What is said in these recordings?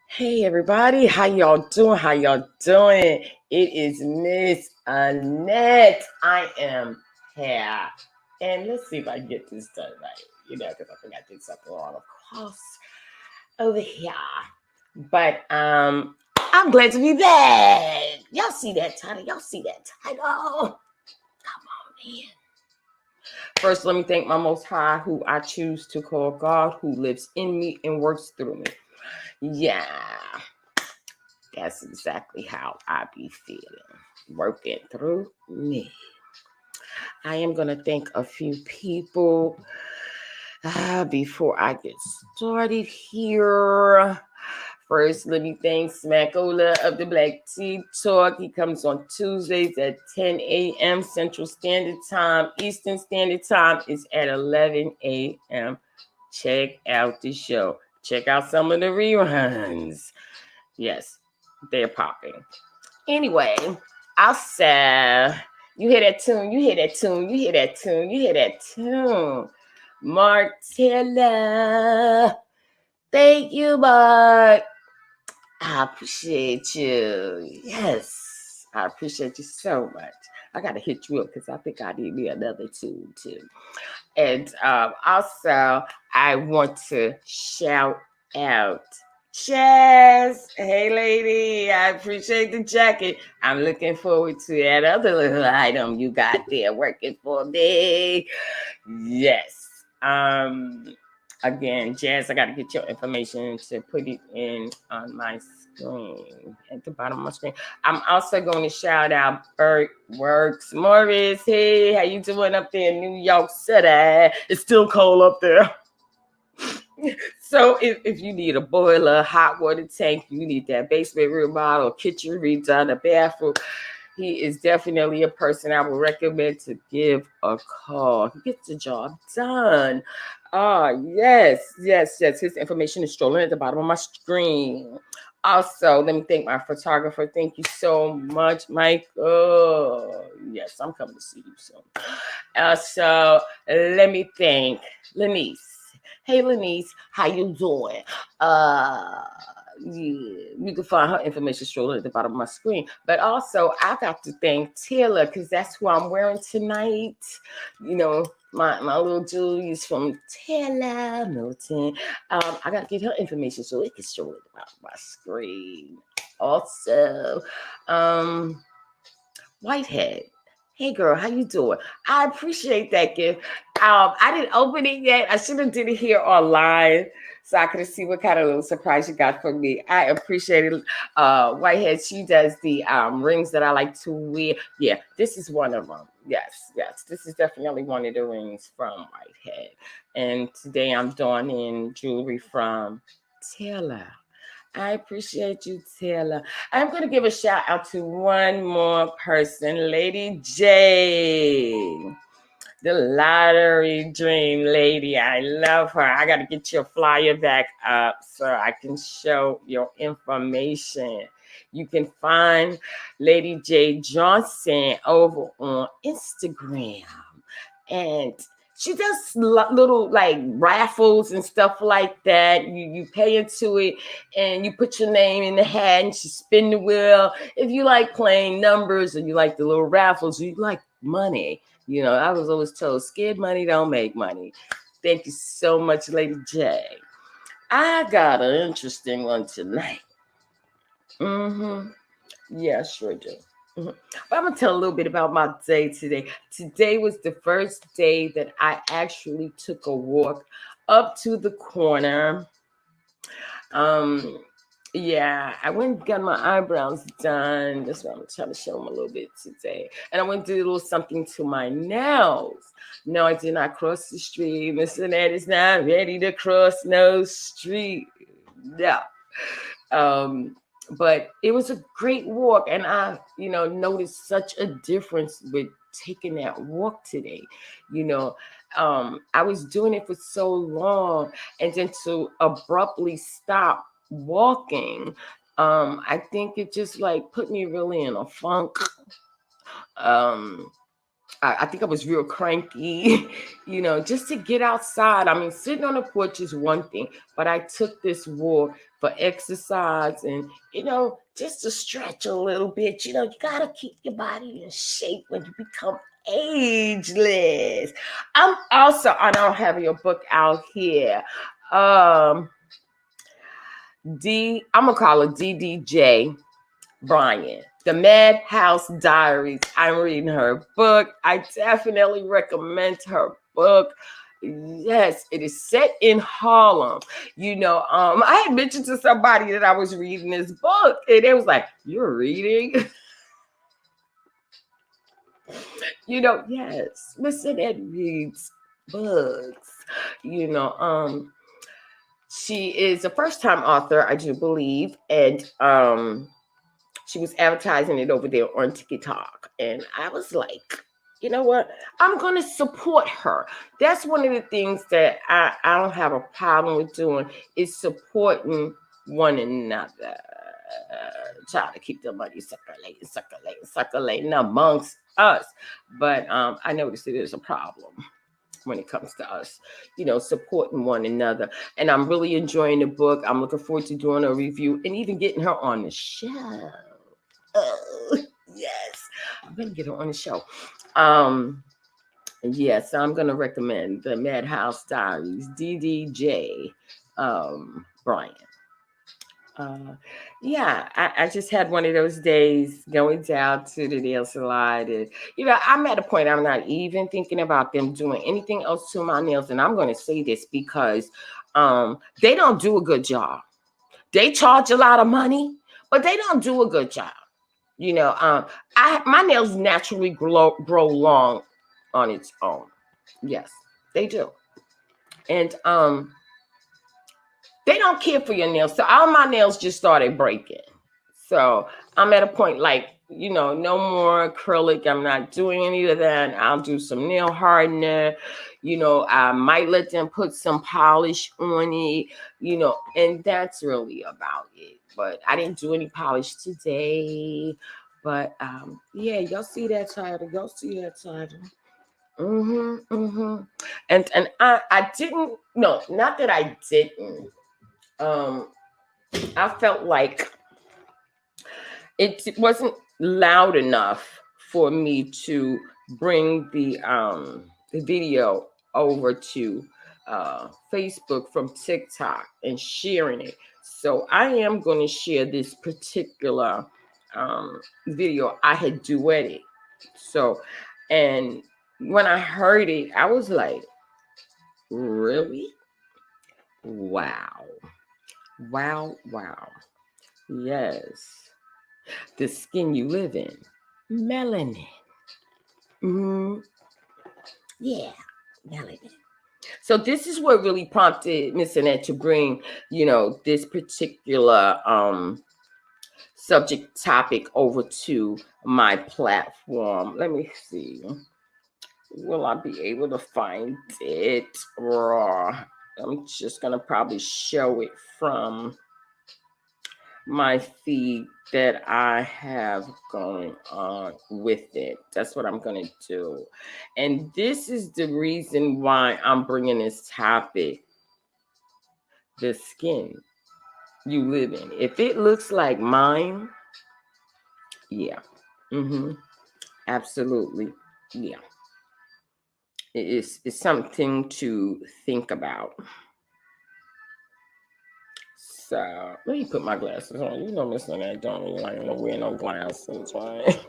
Hey everybody, how y'all doing? How y'all doing? It is Miss Annette. I am here. And let's see if I can get this done right. Because I think I did something wrong across over here. But I'm glad to be back. Y'all see that title? Y'all see that title? Come on in. First, let me thank my Most High, who I choose to call God, who lives in me and works through me. Yeah. That's exactly how I be feeling. Working through me. I am going to thank a few people before I get started here. First, let me thank Smackola of the Black Tea Talk. He comes on Tuesdays at 10 a.m. Central Standard Time. Eastern Standard Time is at 11 a.m. Check out the show. Check out some of the reruns. Yes, they're popping. Anyway, I said, you hear that tune, you hear that tune, you hear that tune, you hear that tune. Martella. Thank you, Mark. I appreciate you. Yes, I appreciate you so much. I got to hit you up because I think I need me another tune too. And also, I want to shout out Chaz. Hey, lady, I appreciate the jacket. I'm looking forward to that other little item you got there working for me. Yes. Again, Jazz, I got to get your information to put it in on my screen at the bottom of my screen. I'm also going to shout out Bert Works. Morris, hey, how you doing up there in New York City? It's still cold up there. So if you need a boiler, hot water tank, you need that basement remodel, kitchen redone, a bathroom, he is definitely a person I would recommend to give a call. He gets the job done. Yes. His information is strolling at the bottom of my screen. Also, let me thank my photographer. Thank you so much, Michael. Yes, I'm coming to see you soon. Also, let me thank Lenice. Hey, Lenice, how you doing? Yeah, you can find her information strolling at the bottom of my screen. But also, I got to thank Taylor because that's who I'm wearing tonight. My little jewelry is from Taylor Milton. I got to get her information so it can stroll at the bottom of my screen. Also, Whitehead. Hey girl, how you doing? I appreciate that gift. I didn't open it yet. I should have did it here online so I could see what kind of little surprise you got for me. I appreciate it. Whitehead, she does the rings that I like to wear. Yeah, this is one of them. Yes. This is definitely one of the rings from Whitehead. And today I'm donning jewelry from Taylor. I appreciate you, Taylor. I'm going to give a shout out to one more person, Lady J, the lottery dream lady. I love her. I got to get your flyer back up so I can show your information. You can find Lady J Johnson over on Instagram. And she does little like raffles and stuff like that. You pay into it and you put your name in the hat and she spin the wheel. If you like playing numbers or you like the little raffles, you like money. I was always told scared money don't make money. Thank you so much, Lady J. I got an interesting one tonight. Yeah, sure do. But I'm gonna tell a little bit about my day today. Today was the first day that I actually took a walk up to the corner. Um, yeah, I went and got my eyebrows done. That's what I'm trying to show them a little bit today. And I went to do a little something to my nails. No, I did not cross the street. Mr. Ned is not ready to cross no street. No. But it was a great walk, and I, noticed such a difference with taking that walk today. You know, I was doing it for so long, and then to abruptly stop walking, I think it just like put me really in a funk. Um, I think I was real cranky, just to get outside. I mean, sitting on the porch is one thing, but I took this walk for exercise and, just to stretch a little bit. You got to keep your body in shape when you become ageless. I don't have your book out here. I'm going to call it DDJ Bryant, The Madhouse Diaries. I'm reading her book. I definitely recommend her book. Yes, it is set in Harlem. I had mentioned to somebody that I was reading this book, and they was like, "You're reading?" Yes, Miss Annette reads books. She is a first-time author, I do believe, and she was advertising it over there on TikTok. And I was like, you know what? I'm going to support her. That's one of the things that I don't have a problem with doing is supporting one another. Trying to keep the money circulating amongst us. But I noticed it is a problem when it comes to us, supporting one another. And I'm really enjoying the book. I'm looking forward to doing a review and even getting her on the show. Oh, yes. I'm going to get her on the show. Yes, I'm going to recommend The Madhouse Diaries, DDJ Bryant. Yeah, I just had one of those days going down to the nail salon. And, I'm at a point I'm not even thinking about them doing anything else to my nails. And I'm going to say this because they don't do a good job. They charge a lot of money, but they don't do a good job. My nails naturally grow long on its own. Yes, they do. And they don't care for your nails. So all my nails just started breaking. So I'm at a point like, no more acrylic. I'm not doing any of that. I'll do some nail hardener. I might let them put some polish on it, and that's really about it. But I didn't do any polish today. But yeah, y'all see that title. And I didn't, no, not that I didn't. I felt like it wasn't loud enough for me to bring the video over to Facebook from TikTok and sharing it. So I am going to share this particular video I had duetted. So, and when I heard it, I was like, really? Wow. Wow, wow. Yes. The skin you live in. Melanin. Mm-hmm. Yeah, melanin. So this is what really prompted Miss Annette to bring, this particular subject topic over to my platform. Let me see. Will I be able to find it? Raw. I'm just gonna probably show it from my feed that I have going on with it. That's what I'm going to do. And this is the reason why I'm bringing this topic. The skin you live in. If it looks like mine, yeah. Absolutely. Yeah. It's something to think about. So let me put my glasses on. Miss Lynette don't really like to wear no glasses, right?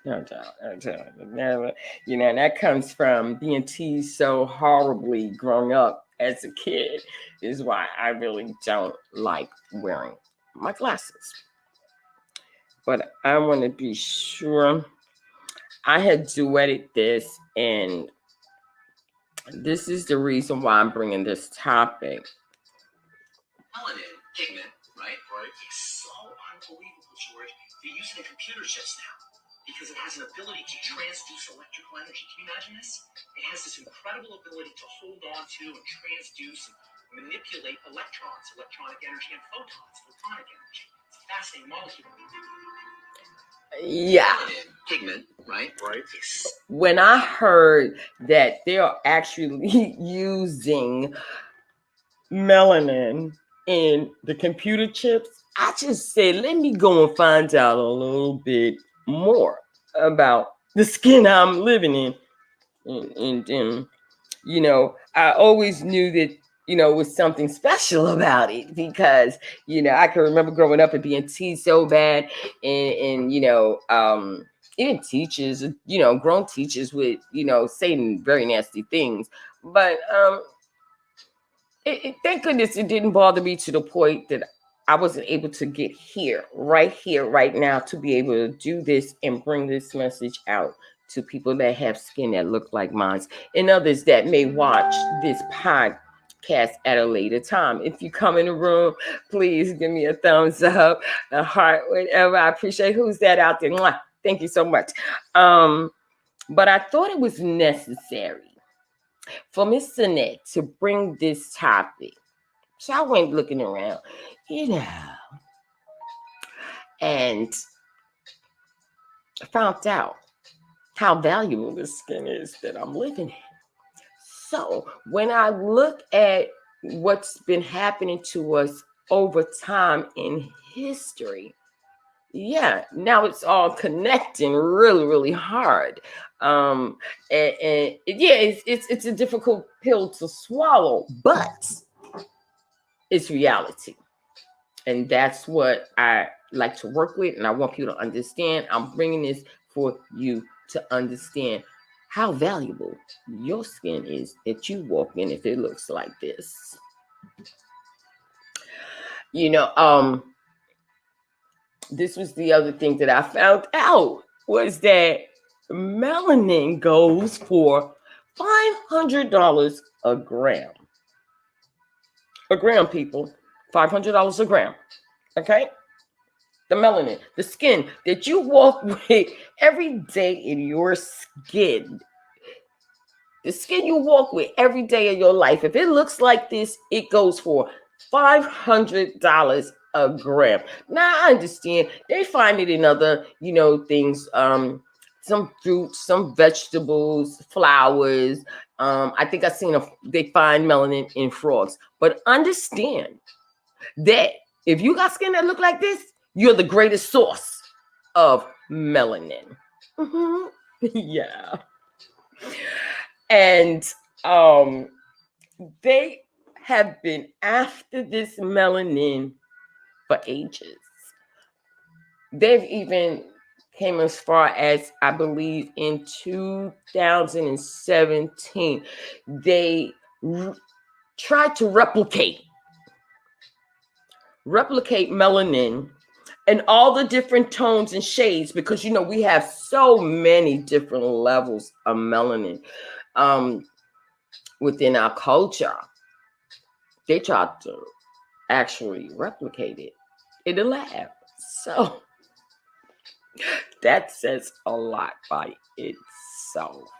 No doubt. Never, and that comes from being teased so horribly growing up as a kid, is why I really don't like wearing my glasses. But I want to be sure. I had duetted this, and this is the reason why I'm bringing this topic. Melanin pigment, right? It's so unbelievable, George. They're using a computer just now because it has an ability to transduce electrical energy. Can you imagine this? It has this incredible ability to hold on to and transduce and manipulate electrons, electronic energy, and photonic energy. It's a fascinating molecule. Yeah. Melanin pigment, right? Right. When I heard that they're actually using melanin in the computer chips, I just said, let me go and find out a little bit more about the skin I'm living in. And I always knew that, it was something special about it because, I can remember growing up and being teased so bad. And even teachers, grown teachers would, saying very nasty things. But thank goodness it didn't bother me to the point that I wasn't able to get here, right now, to be able to do this and bring this message out to people that have skin that look like mine and others that may watch this podcast at a later time. If you come in the room, please give me a thumbs up, a heart, whatever. I appreciate who's that out there. Mwah. Thank you so much. But I thought it was necessary for Miss Sinette to bring this topic. So I went looking around, you know, and found out how valuable the skin is that I'm living in. So when I look at what's been happening to us over time in history, yeah, now it's all connecting really, really hard. And yeah, it's a difficult pill to swallow, but it's reality. And that's what I like to work with. And I want you to understand. I'm bringing this for you to understand how valuable your skin is that you walk in if it looks like this. You know, this was the other thing that I found out was that melanin goes for $500 a gram. A gram, people. $500 a gram. Okay? The melanin, the skin that you walk with every day in your skin. The skin you walk with every day of your life. If it looks like this, it goes for $500 a gram. Now I understand they find it in other, things, some fruits, some vegetables, flowers. I think they find melanin in frogs. But understand that if you got skin that look like this, you're the greatest source of melanin. Mhm. Yeah. And um, they have been after this melanin for ages. They've even came as far as, I believe, in 2017, they tried to replicate melanin and all the different tones and shades, because we have so many different levels of melanin within our culture. They tried to actually replicate it in the lab. So that says a lot by itself.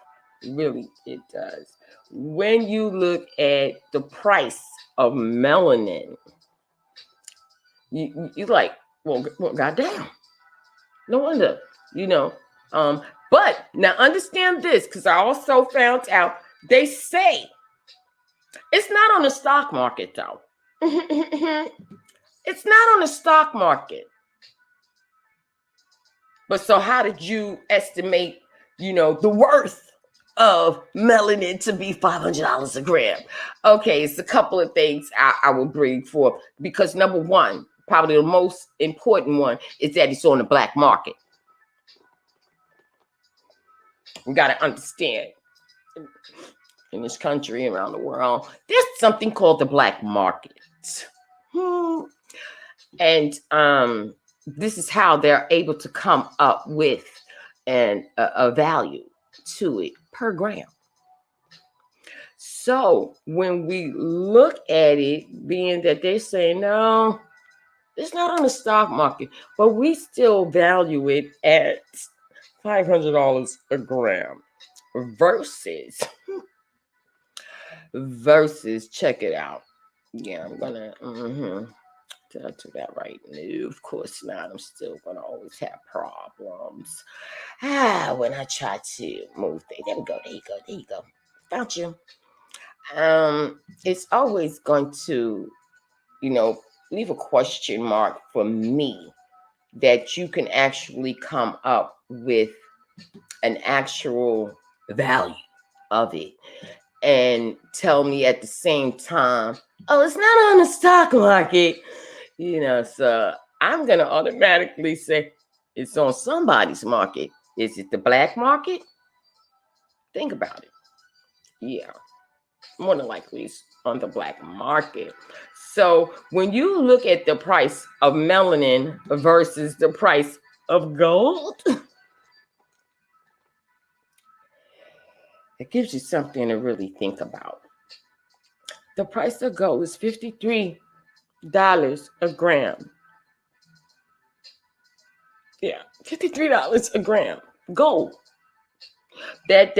Really, it does. When you look at the price of melanin, you like, well, goddamn. No wonder, you know. But now understand this, because I also found out they say it's not on the stock market though. It's not on the stock market. But so how did you estimate, the worth of melanin to be $500 a gram? Okay, it's a couple of things I will bring forth, because number one, probably the most important one, is that it's on the black market. We got to understand, in this country, around the world, there's something called the black market. And this is how they're able to come up with a value to it per gram. So when we look at it, being that they're saying, no, it's not on the stock market, but we still value it at $500 a gram versus check it out. Yeah, I'm gonna Did I do that right? No, of course not. I'm still gonna always have problems. When I try to move things. There we go, there you go, there you go. Found you. It's always going to, you know, leave a question mark for me that you can actually come up with an actual value of it and tell me at the same time, oh, it's not on the stock market, so I'm gonna automatically say it's on somebody's market. Is it the black market? Think about it. Yeah, more than likely it's on the black market. So when you look at the price of melanin versus the price of gold, it gives you something to really think about. The price of gold is $53 a gram. Yeah, $53 a gram. Gold. That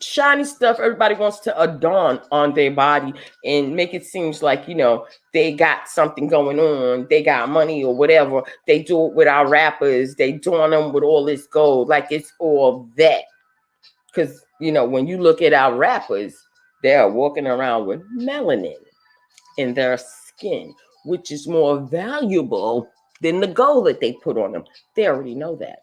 shiny stuff everybody wants to adorn on their body and make it seems like, they got something going on, they got money or whatever. They do it with our rappers, they doing them with all this gold, like it's all that. Because, when you look at our rappers, they're walking around with melanin in their skin, which is more valuable than the gold that they put on them. They already know that.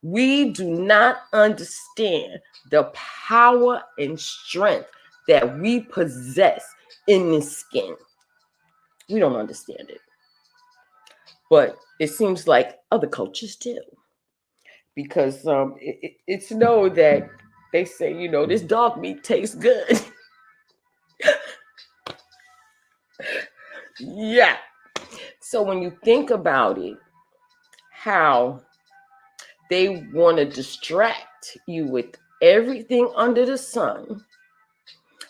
We do not understand the power and strength that we possess in this skin. We don't understand it. But it seems like other cultures do. Because it's known that they say, this dog meat tastes good. Yeah. So when you think about it, how they want to distract you with everything under the sun,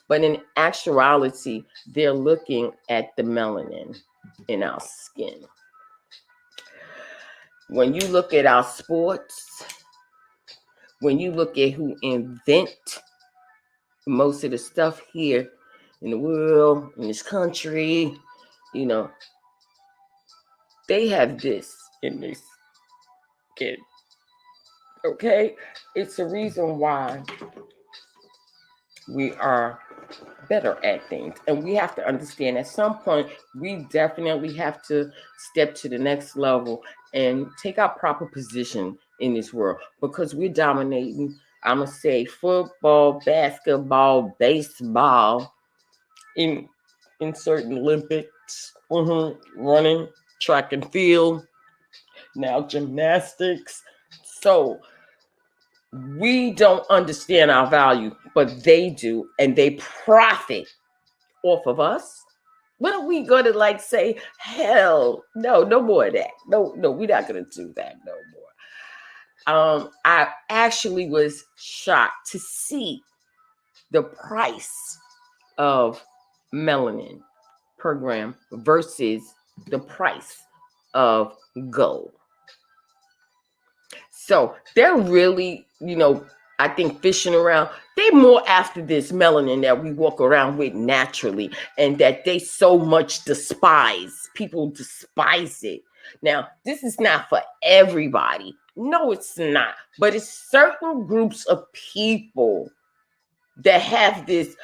but in actuality, they're looking at the melanin in our skin. When you look at our sports, when you look at who invent most of the stuff here in the world, in this country, you know, they have this in this kid. Okay? It's a reason why we are better at things. And we have to understand at some point, we definitely have to step to the next level and take our proper position in this world because we're dominating. I'm going to say football, basketball, baseball, in certain Olympics, running, track and field, now gymnastics. So we don't understand our value, but they do, and they profit off of us. When are we gonna say, hell, no more of that? No, we're not gonna do that no more. I actually was shocked to see the price of melanin per gram versus the price of gold. So they're really, I think fishing around. They more after this melanin that we walk around with naturally and that they so much despise. People despise it. Now, this is not for everybody. No, it's not. But it's certain groups of people that have this,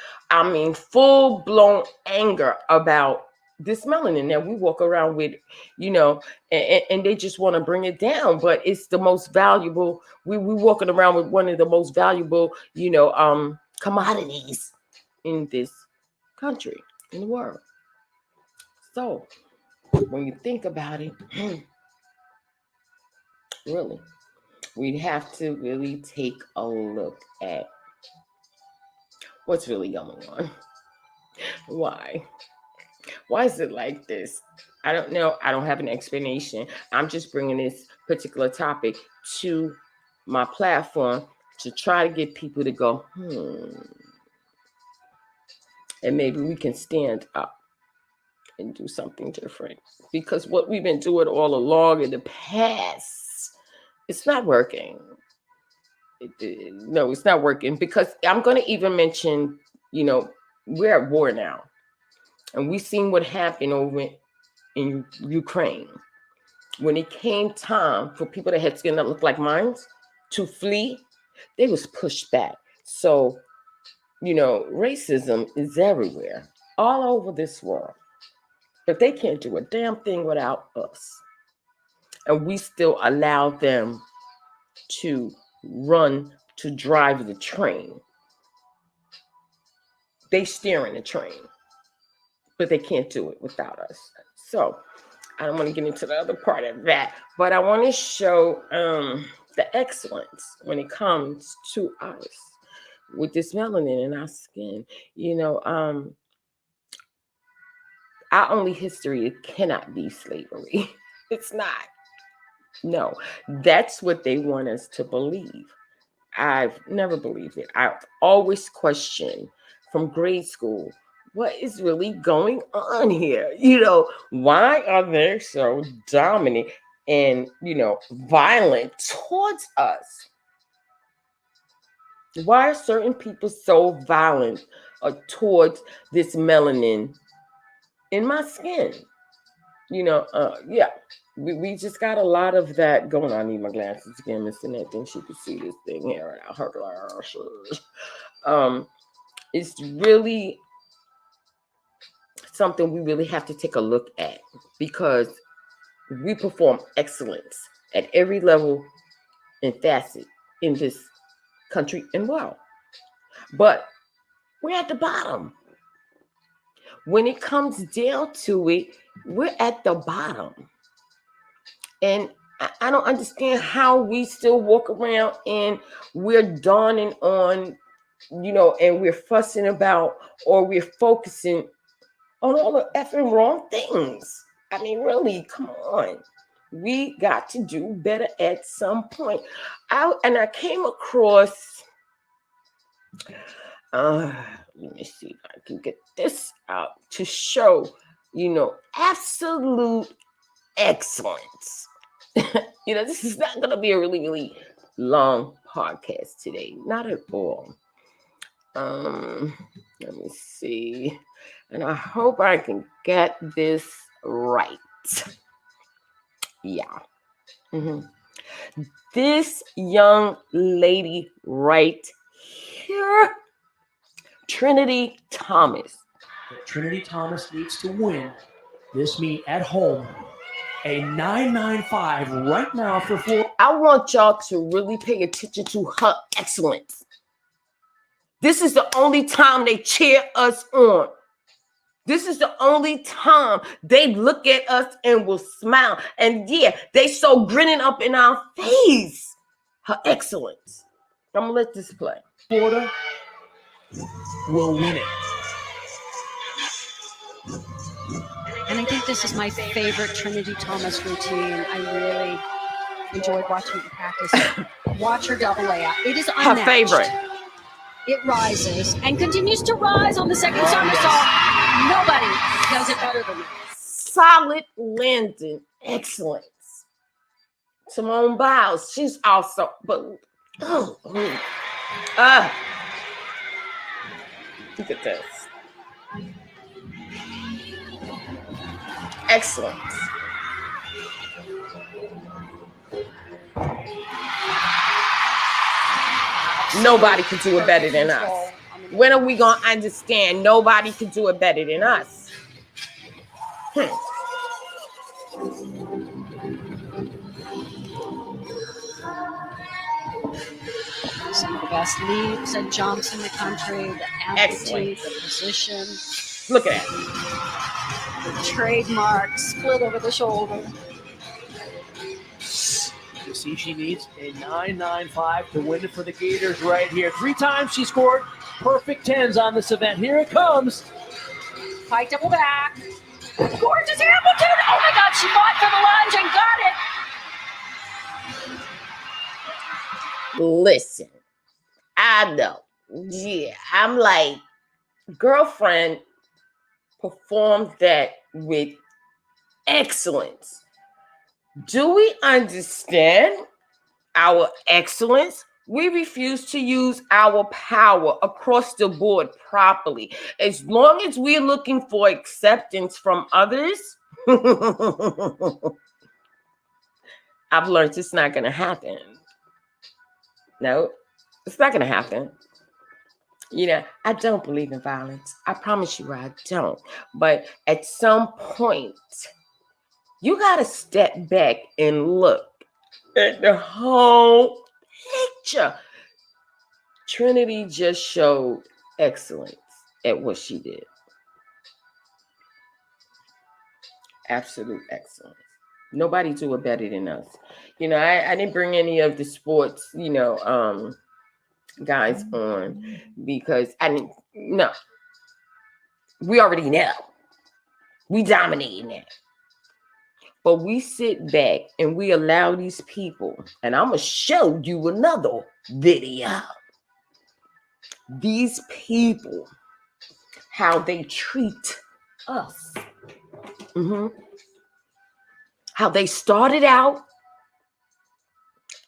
full blown anger about this melanin that we walk around with, and they just want to bring it down. But it's the most valuable. We walking around with one of the most valuable, commodities in this country, in the world. So when you think about it, really, we have to really take a look at what's really going on. Why? Why is it like this? I don't know. I don't have an explanation. I'm just bringing this particular topic to my platform to try to get people to go, and maybe we can stand up and do something different. Because what we've been doing all along in the past, it's not working. No, it's not working. Because I'm going to even mention, we're at war now. And we've seen what happened over in Ukraine. When it came time for people that had skin that looked like mine to flee, they was pushed back. So, racism is everywhere, all over this world. But they can't do a damn thing without us. And we still allow them to to drive the train. They steering the train, but they can't do it without us. So I don't want to get into the other part of that, but I want to show the excellence when it comes to us with this melanin in our skin. Our only history, it cannot be slavery. It's not. No, that's what they want us to believe. I've never believed it. I've always questioned from grade school what is really going on here. Why are they so dominant and, violent towards us? Why are certain people so violent towards this melanin in my skin? Yeah, we just got a lot of that going on. I need my glasses again, Miss Annette. Think she could see this thing here. I heard it's really something we really have to take a look at, because we perform excellence at every level and facet in this country and world. But we're at the bottom. When it comes down to it, we're at the bottom. And I don't understand how we still walk around and we're dawning on, and we're fussing about, or we're focusing on all the effing wrong things. I mean, really, come on. We got to do better at some point. I came across, let me see if I can get this out to show, absolute excellence. This is not going to be a really, really long podcast today. Not at all. Let me see. And I hope I can get this right. Yeah. Mm-hmm. This young lady right here, Trinity Thomas. Trinity Thomas needs to win this meet at home. A 995 right now for Florida. I want y'all to really pay attention to her excellence. This is the only time they cheer us on. This is the only time they look at us and will smile. And yeah, they so grinning up in our face. Her excellence. I'm going to let this play. Florida will win it. And I think this is my favorite Trinity Thomas routine. I really enjoyed watching her practice. Watch her double layout. It is unmatched. Her favorite. It rises and continues to rise on the second somersault. Nobody does it better than that. Solid landing. Excellence. Simone Biles. She's also, but look at this. Excellence. Nobody can do it better than us. When are we going to understand nobody can do it better than us? Some of the best leaps and jumps in the country, the amplitude, the position. Look at that. The trademark split over the shoulder. You see, she needs a 995 to win it for the Gators right here. 3 times she scored perfect 10s on this event. Here it comes. High double back. Gorgeous amplitude. Oh my God, she fought for the lunge and got it. Listen, I know. Yeah, I'm like, girlfriend performed that with excellence. Do we understand our excellence? We refuse to use our power across the board properly. As long as we're looking for acceptance from others, I've learned it's not going to happen. No, it's not going to happen. I don't believe in violence. I promise you I don't. But at some point, you got to step back and look at the whole picture. Trinity just showed excellence at what she did. Absolute excellence. Nobody do it better than us. I didn't bring any of the sports, guys on because I didn't. No, we already know. We dominating that. But we sit back and we allow these people, and I'm going to show you another video. These people, how they treat us. How they started out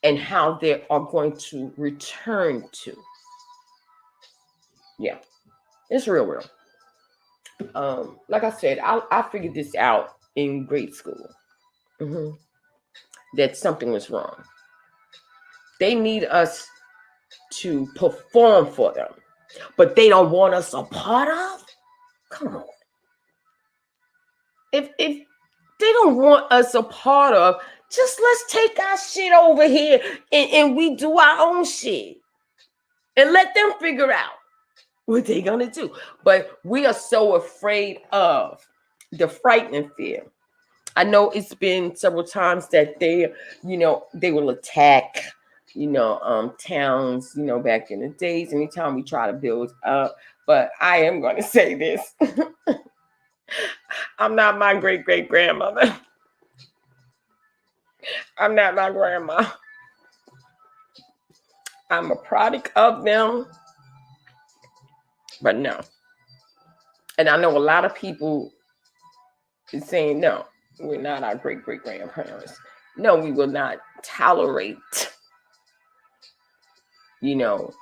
and how they are going to return to. Yeah, it's real. Like I said, I figured this out in grade school. That something was wrong. They need us to perform for them, but they don't want us a part of. Come on. If they don't want us a part of, just let's take our shit over here and we do our own shit and let them figure out what they're gonna do. But we are so afraid of the frightening fear. I know it's been several times that they will attack, towns, back in the days, anytime we try to build up. But I am going to say this. I'm not my great-great-grandmother. I'm not my grandma. I'm a product of them. But no. And I know a lot of people is saying, no, we're not our great-great-grandparents. No, we will not tolerate.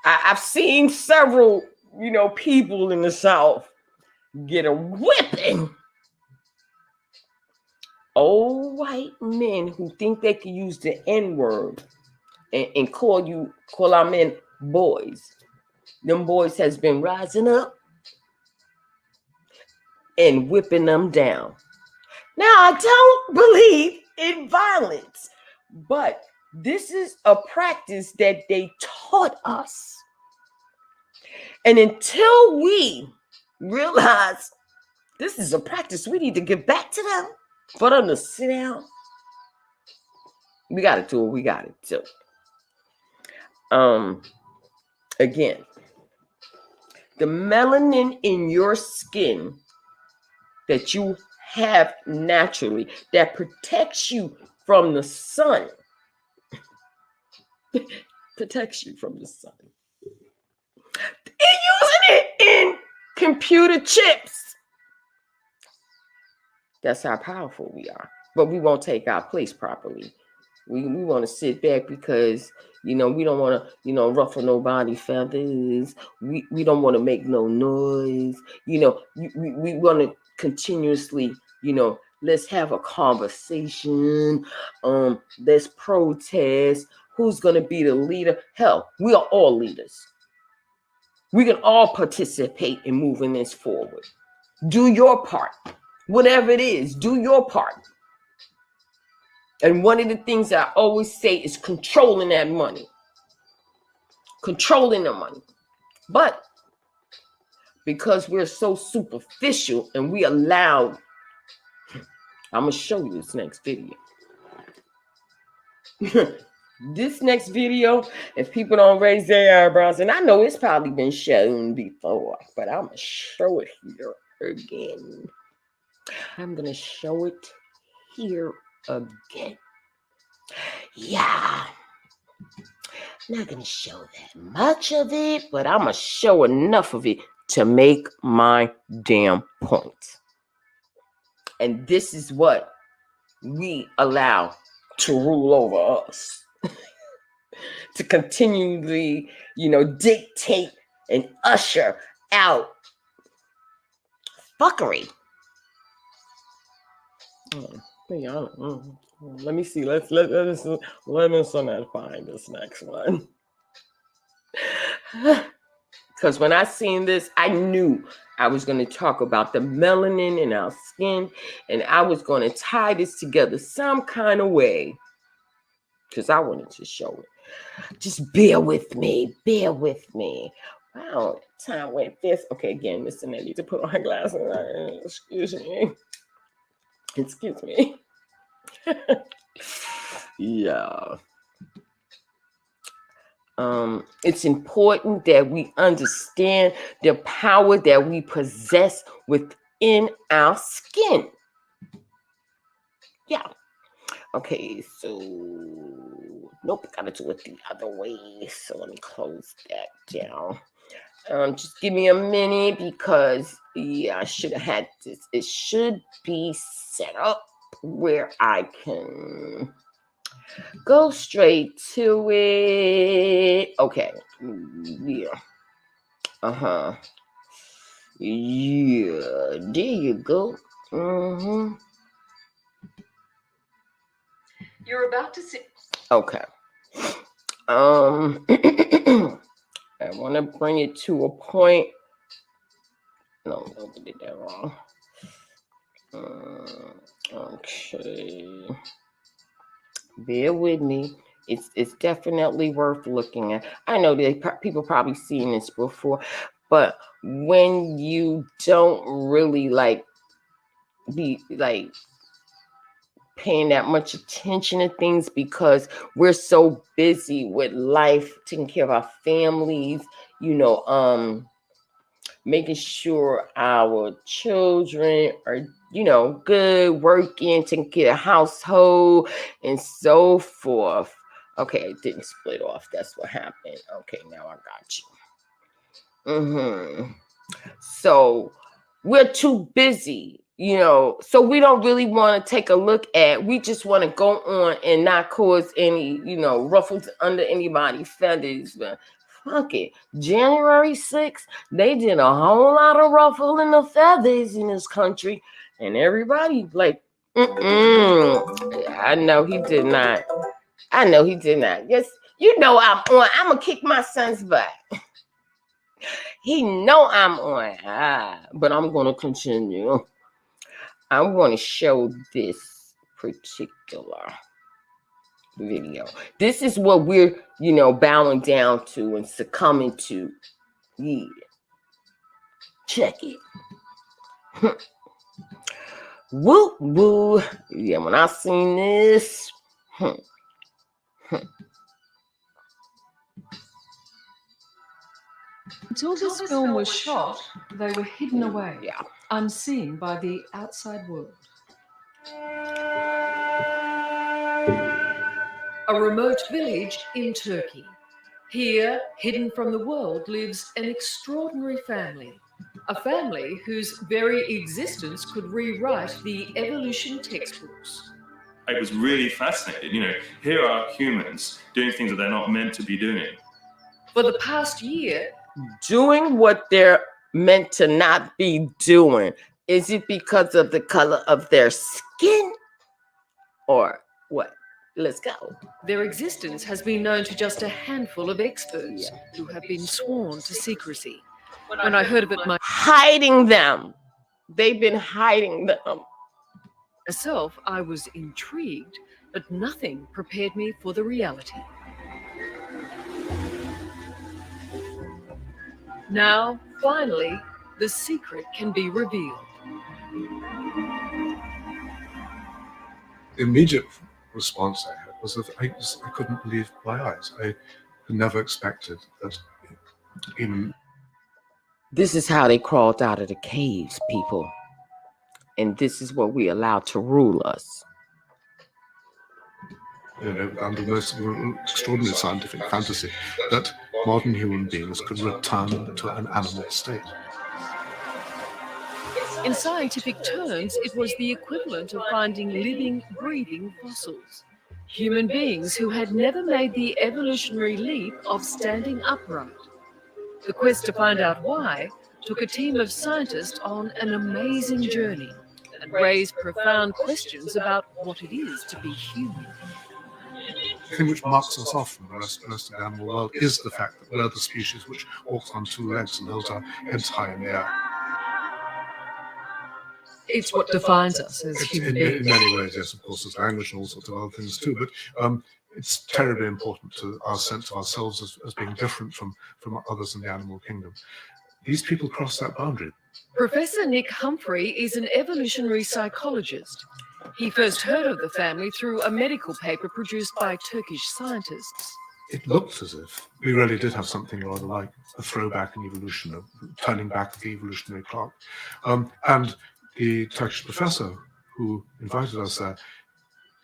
I've seen several, people in the South get a whipping. Old white men who think they can use the N-word and call our men boys. Them boys has been rising up and whipping them down. Now, I don't believe in violence, but this is a practice that they taught us. And until we realize this is a practice we need to give back to them, for them to sit down, we got to do what we got to do. Again, the melanin in your skin that you have naturally that protects you from the sun. Protects you from the sun. And using it in computer chips. That's how powerful we are. But we won't take our place properly. We want to sit back because, we don't want to, ruffle nobody's feathers. We don't want to make no noise. We want to continuously, let's have a conversation. Let's protest. Who's going to be the leader? Hell, we are all leaders. We can all participate in moving this forward. Do your part. Whatever it is, do your part. And one of the things that I always say is controlling that money. Controlling the money. But because we're so superficial and we allow, I'm going to show you this next video. This next video, if people don't raise their eyebrows, and I know it's probably been shown before, but I'm going to show it here again. I'm going to show it here again. Yeah. Not going to show that much of it, but I'm going to show enough of it to make my damn point. And this is what we allow to rule over us. To continually, dictate and usher out fuckery. Let me see. Let Miss Annette find this next one. Because when I seen this, I knew I was going to talk about the melanin in our skin, and I was going to tie this together some kind of way because I wanted to show it. Just bear with me. Bear with me. Wow, time went this. Okay, again, Miss Annette needs to put on her glasses. Excuse me. Excuse me. Yeah. It's important that we understand the power that we possess within our skin. Yeah. Okay, so nope, gotta do it the other way. So let me close that down. Just give me a minute because I should have had this. It should be set up where I can go straight to it. Okay. Yeah. Uh-huh. Yeah. There you go. Mm-hmm. You're about to see. Okay. I want to bring it to a point. No, I did that wrong. Okay. Bear with me. It's definitely worth looking at. I know that people probably seen this before, but when you don't really be paying that much attention to things because we're so busy with life, taking care of our families, making sure our children are, good, working, taking care of household, and so forth. Okay, it didn't split off. That's what happened. Okay, now I got you. So we're too busy, so we don't really want to take a look at, we just want to go on and not cause any, ruffles under anybody's feathers. But fuck it. January 6th, they did a whole lot of ruffling the feathers in this country. And everybody like, I know he did not. Yes, I'm on. I'm going to kick my son's butt. He know I'm on, but I'm going to continue. I want to show this particular video. This is what we're, bowing down to and succumbing to. Yeah. Check it. Woo woo. Yeah, when I seen this. Until this film was shot, they were hidden away, unseen by the outside world. A remote village in Turkey. Here, hidden from the world, lives an extraordinary family. A family whose very existence could rewrite the evolution textbooks. I was really fascinated. Here are humans doing things that they're not meant to be doing. For the past year, doing what they're meant to not be doing. Is it because of the color of their skin? Or what? Let's go. Their existence has been known to just a handful of experts who have been sworn to secrecy. When I heard of it hiding them. They've been hiding them. Myself, I was intrigued, but nothing prepared me for the reality. Now, finally, the secret can be revealed. The immediate response I had was that I couldn't believe my eyes. I had never expected that in... This is how they crawled out of the caves, people. And this is what we allowed to rule us. Under the most extraordinary scientific fantasy, that modern human beings could return to an animal state. In scientific terms, it was the equivalent of finding living, breathing fossils. Human beings who had never made the evolutionary leap of standing upright. The quest to find out why took a team of scientists on an amazing journey. and raise profound questions about what it is to be human. The thing which marks us off from the rest of the animal world is the fact that we're the species which walks on two legs and holds our heads high in the air. It's what defines us as It's human in beings. many ways, yes, of course, there's language and all sorts of other things too, but it's terribly important to our sense of ourselves as being different from others in the animal kingdom. These people cross that boundary. Professor Nick Humphrey is an evolutionary psychologist. He first heard of the family through a medical paper produced by Turkish scientists. It looks as if we really did have something rather like a throwback in evolution, a turning back of the evolutionary clock. And the Turkish professor who invited us there,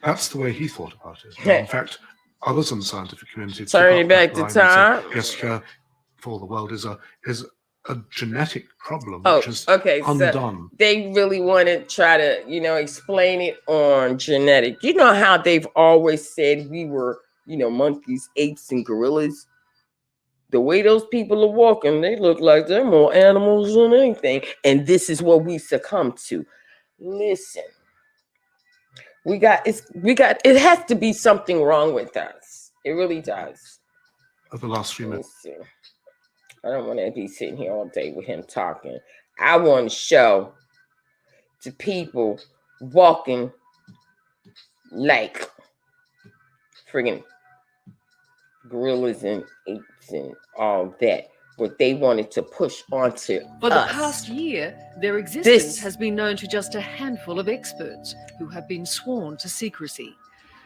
that's the way he thought about it. And in fact, others in the scientific community Turning back the line and said, time. yes, here for the world is a genetic problem Oh, which is okay. undone. So they really want to try to, explain it on genetic. You know how they've always said we were, monkeys, apes, and gorillas. The way those people are walking, they look like they're more animals than anything. And this is what we succumb to. Listen, it has to be something wrong with us. It really does. Of the last 3 Let me minutes. see. I don't want to be sitting here all day with him talking. I want to show to people walking like friggin' gorillas and apes and all that, what they wanted to push onto For the us. past year, their existence has been known to just a handful of experts who have been sworn to secrecy.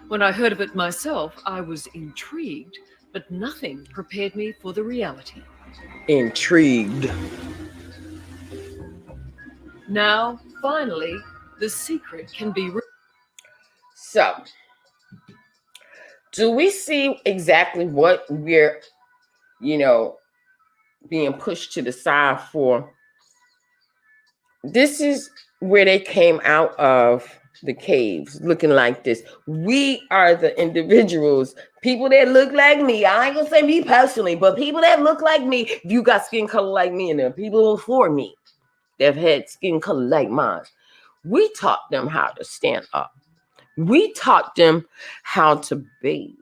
When I heard of it myself, I was intrigued, but nothing prepared me for the reality. Intrigued. Now, finally, the secret can be... So, do we see exactly what we're, being pushed to the side for? This is where they came out of the caves looking like this. We are the individuals, people that look like me. I ain't gonna say me personally, but people that look like me. If you got skin color like me, and there are people before me that have had skin color like mine, we taught them how to stand up. We taught them how to bathe.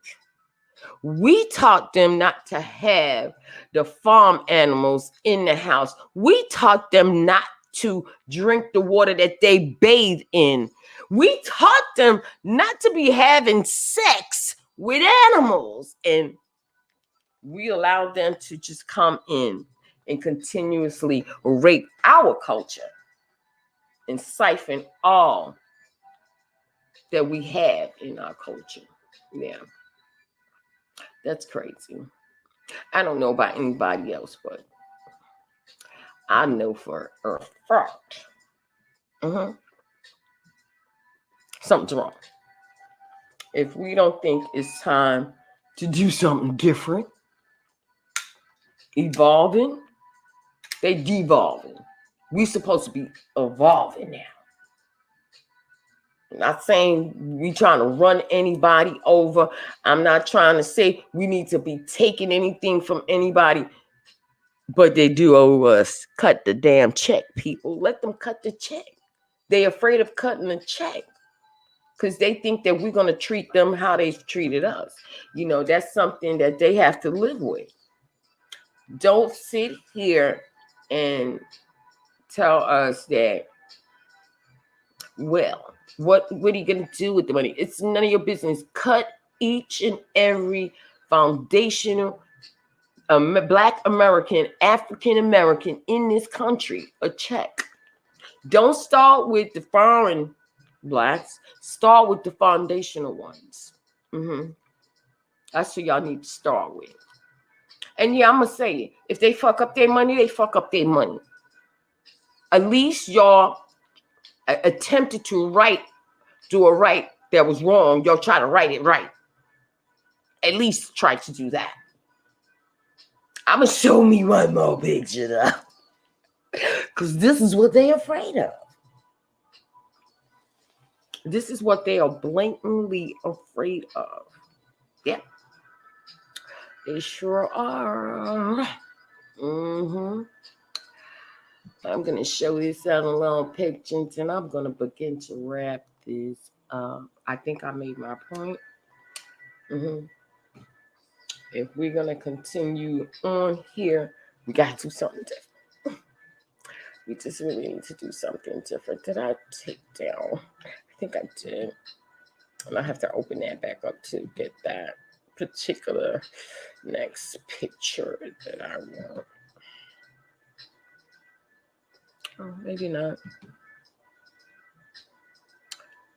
We taught them not to have the farm animals in the house. We taught them not to drink the water that they bathe in. We taught them not to be having sex with animals. And we allowed them to just come in and continuously rape our culture and siphon all that we have in our culture. Yeah. That's crazy. I don't know about anybody else, but I know for a fact something's wrong. If we don't think it's time to do something different, evolving, they devolving. We're supposed to be evolving now. I'm not saying we trying to run anybody over. I'm not trying to say we need to be taking anything from anybody. But they do owe us. Cut the damn check, people. Let them cut the check. They're afraid of cutting the check because they think that we're going to treat them how they've treated us. That's something that they have to live with. Don't sit here and tell us that, well, what are you going to do with the money? It's none of your business. Cut each and every foundational Black American, African American in this country a check. Don't start with the foreign Blacks. Start with the foundational ones. That's what y'all need to start with. And yeah, I'm going to say it. If they fuck up their money, they fuck up their money. At least y'all attempted to do a right that was wrong. Y'all try to right it right. At least try to do that. I'm going to show me one more picture though. Because this is what they're afraid of. This is what they are blatantly afraid of. Yeah. They sure are. I'm going to show this out a little pictures and I'm going to begin to wrap this up. I think I made my point. Mm-hmm. If we're going to continue on here, we got to do something different. We just really need to do something different. Did I take down? I think I did. And I have to open that back up to get that particular next picture that I want. Oh, maybe not.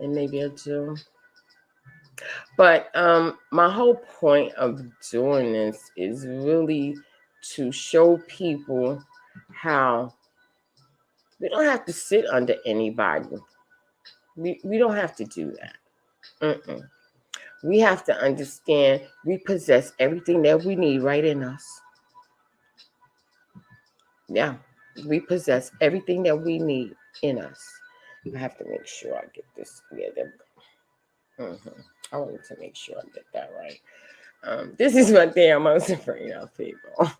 And maybe I do. But my whole point of doing this is really to show people how we don't have to sit under anybody. We don't have to do that. Mm-mm. We have to understand we possess everything that we need right in us. Yeah, we possess everything that we need in us. I have to make sure I get this. Yeah, there we go. I wanted to make sure I get that right. This is what thing I'm most afraid of, people.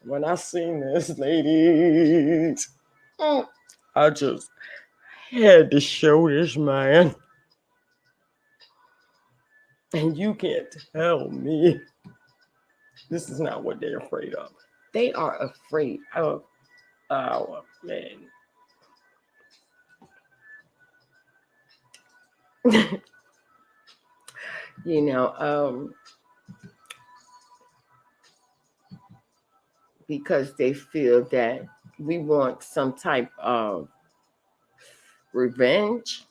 When I seen this, ladies, I just had to show this man. And you can't tell me this is not what they're afraid of. They are afraid of our man. You know, because they feel that we want some type of revenge.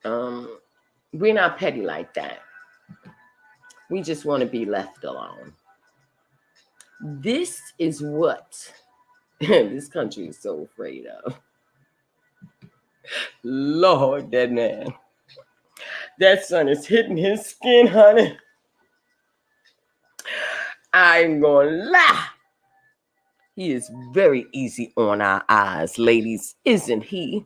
We're not petty like that. We just want to be left alone. This is what this country is so afraid of. Lord, that man. That sun is hitting his skin, honey. I ain't gonna lie. He is very easy on our eyes, ladies, isn't he?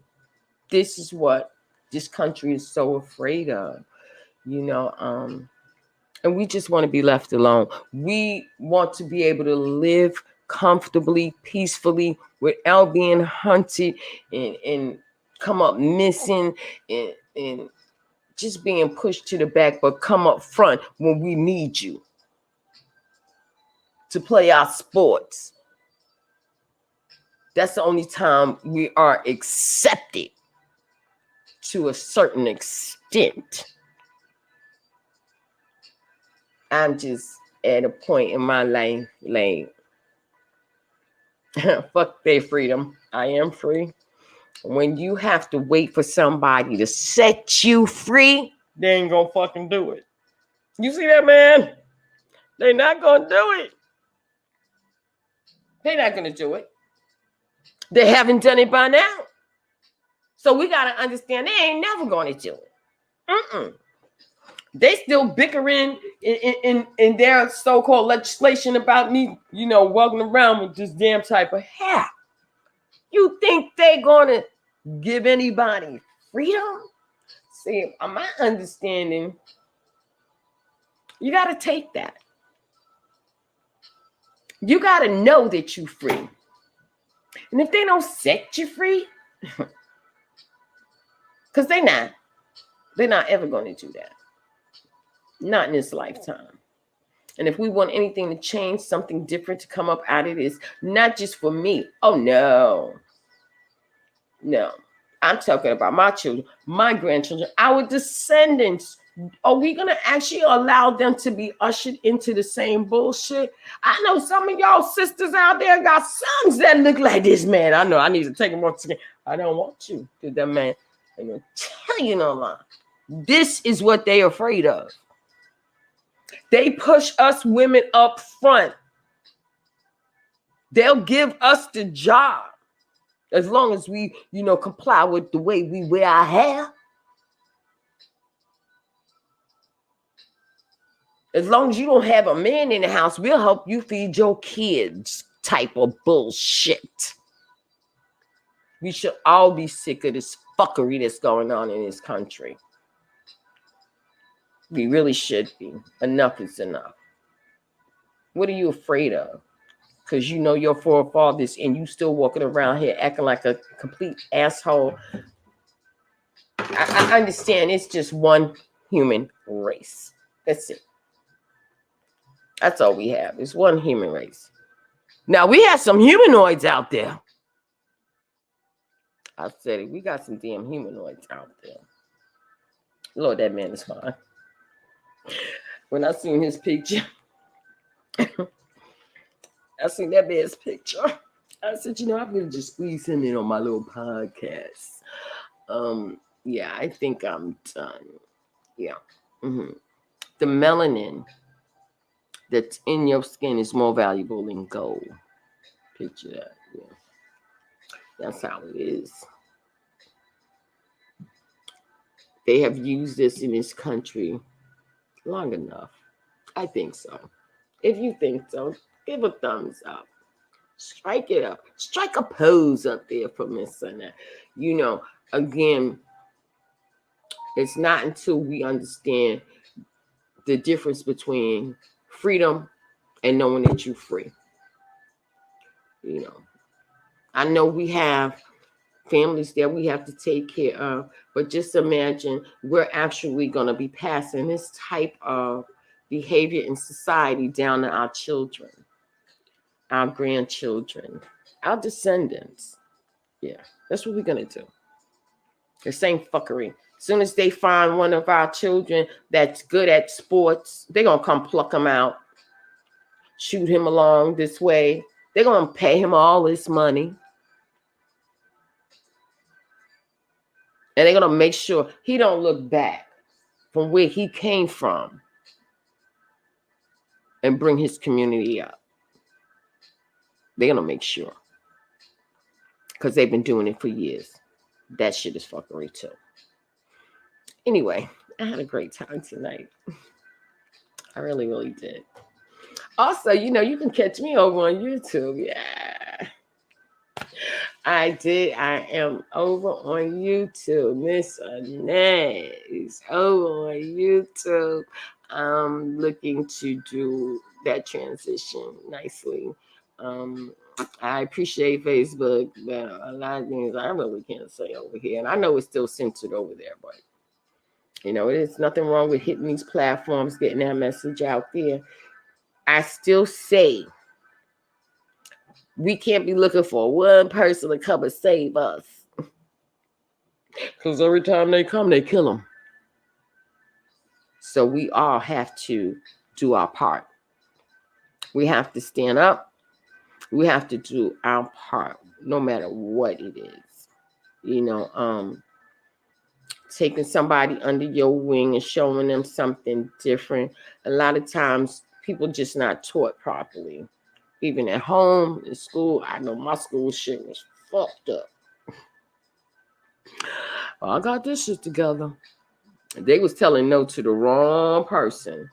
This is what this country is so afraid of. You know, and we just want to be left alone. We want to be able to live comfortably, peacefully, without being hunted and come up missing and just being pushed to the back, but come up front when we need you to play our sports. That's the only time we are accepted to a certain extent. I'm just at a point in my life, like, fuck their freedom. I am free. When you have to wait for somebody to set you free, they ain't gonna fucking do it. You see that, man? They're not gonna do it. They're not gonna do it. They haven't done it by now. So we gotta understand they ain't never gonna do it. They still bickering in their so-called legislation about me, you know, walking around with this damn type of hair. You think they gonna give anybody freedom? See, my understanding, you gotta take that. You gotta know that you're free. And if they don't set you free, because they're not ever gonna do that. Not in this lifetime. And if we want anything to change, something different to come up out of this, not just for me. Oh, no. No. I'm talking about my children, my grandchildren, our descendants. Are we going to actually allow them to be ushered into the same bullshit? I know some of y'all sisters out there got sons that look like this man. I know I need to take them off today. I don't want you to that man. I'm going to tell you no lie. This is what they're afraid of. They push us women up front. They'll give us the job as long as we, you know, comply with the way we wear our hair. As long as you don't have a man in the house, we'll help you feed your kids type of bullshit. We should all be sick of this fuckery that's going on in this country. We really should be. Enough is enough. What are you afraid of? because you know your forefathers and you still walking around here acting like a complete asshole. I understand it's just one human race. That's it. That's all we have. It's one human race. Now we have some humanoids out there. I said it. We got some damn humanoids out there. Lord, that man is fine. When I seen his picture, I seen that man's picture. I said, you know, I'm gonna just squeeze him in on my little podcast. Yeah, I think I'm done. Yeah. The melanin that's in your skin is more valuable than gold. Picture that. Yeah. That's how it is. They have used this in this country long enough. I think so. If you think so, give a thumbs up. Strike it up. Strike a pose up there for Miss Sunday. You know, again, it's not until we understand the difference between freedom and knowing that you're free. You know, I know we have families that we have to take care of, but just imagine we're actually going to be passing this type of behavior in society down to our children, our grandchildren, our descendants. Yeah, that's what we're going to do. The same fuckery. As soon as they find one of our children that's good at sports, they're going to come pluck him out, shoot him along this way. They're going to pay him all this money. And they're going to make sure he don't look back from where he came from and bring his community up. They're going to make sure. Because they've been doing it for years. That shit is fuckery too. Anyway, I had a great time tonight. I really, really did. Also, you know, you can catch me over on YouTube. Yeah. I did. I am over on YouTube. Miss Anez over on YouTube. I'm looking to do that transition nicely. I appreciate Facebook, but a lot of things I really can't say over here. And I know it's still censored over there, but you know, there's nothing wrong with hitting these platforms, getting that message out there. I still say we can't be looking for one person to come and save us. Because every time they come, they kill them. So we all have to do our part. We have to stand up. We have to do our part, no matter what it is. You know, taking somebody under your wing and showing them something different. A lot of times, people just not taught properly. Even at home, in school, I know my school shit was fucked up. Well, I got this shit together. They was telling no to the wrong person.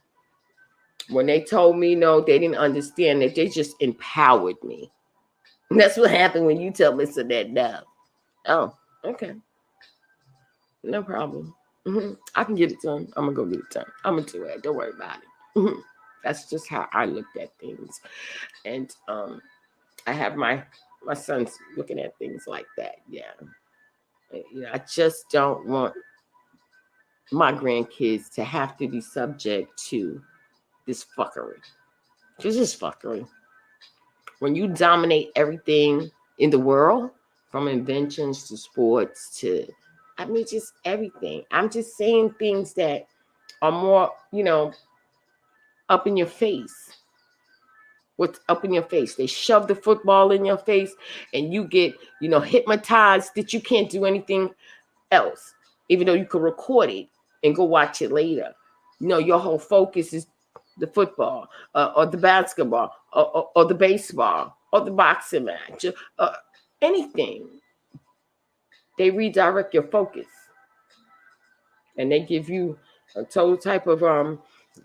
When they told me no, they didn't understand that. They just empowered me. And that's what happened when you tell Mr. that no. Oh, okay. No problem. I can get it done. I'm going to go get it done. I'm going to do it. Don't worry about it. That's just how I looked at things. And I have my sons looking at things like that. Yeah. You know, I just don't want my grandkids to have to be subject to this fuckery. This is fuckery. When you dominate everything in the world, from inventions to sports to, I mean, just everything. I'm just saying things that are more, you know, up in your face. What's up in your face? They shove the football in your face and you get, you know, hypnotized that you can't do anything else, even though you could record it and go watch it later. You know, your whole focus is the football or the basketball or the baseball or the boxing match, anything. They redirect your focus and they give you a total type of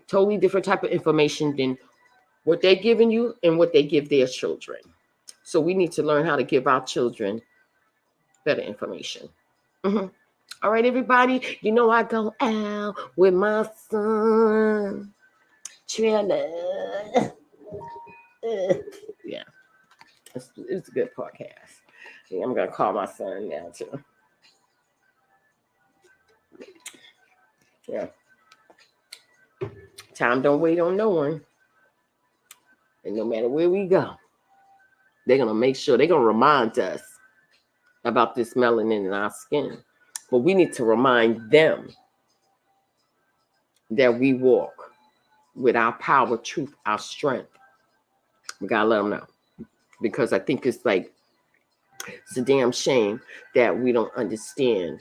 totally different type of information than what they're giving you and what they give their children. So we need to learn how to give our children better information. All right, everybody. You know I go out with my son, Trina. Yeah. It's a good podcast. Yeah, I'm gonna call my son now too. Yeah. Time don't wait on no one. And no matter where we go, they're gonna make sure they're gonna remind us about this melanin in our skin. But we need to remind them that we walk with our power, truth, our strength. We gotta let them know. Because I think it's like, it's a damn shame that we don't understand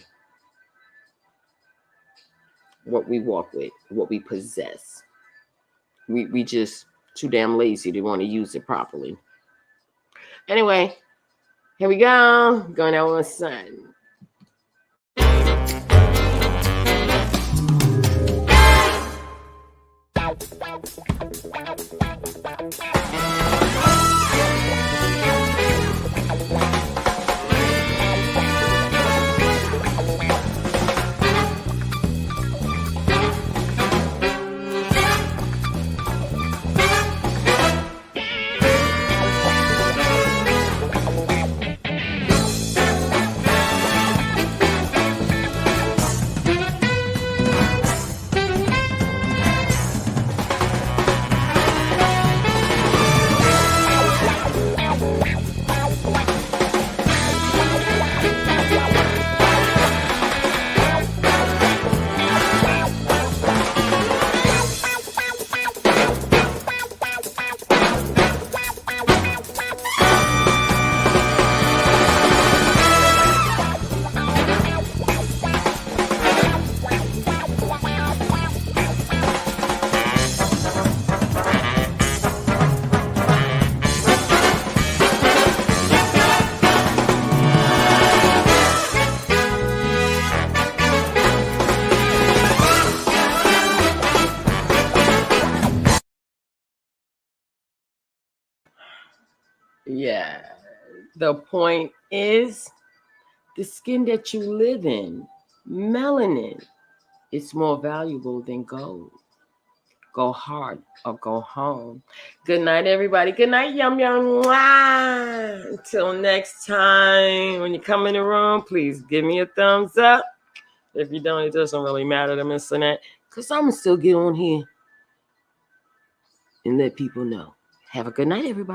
what we walk with, what we possess. We just too damn lazy to want to use it properly. Anyway, here we go. Going out with my son. Yeah. The point is the skin that you live in, melanin, is more valuable than gold. Go hard or go home. Good night, everybody. Good night, yum yum. Mwah. Until next time, when you come in the room, please give me a thumbs up. If you don't, it doesn't really matter to Miss Lynette, because I'm going to still get on here and let people know. Have a good night, everybody.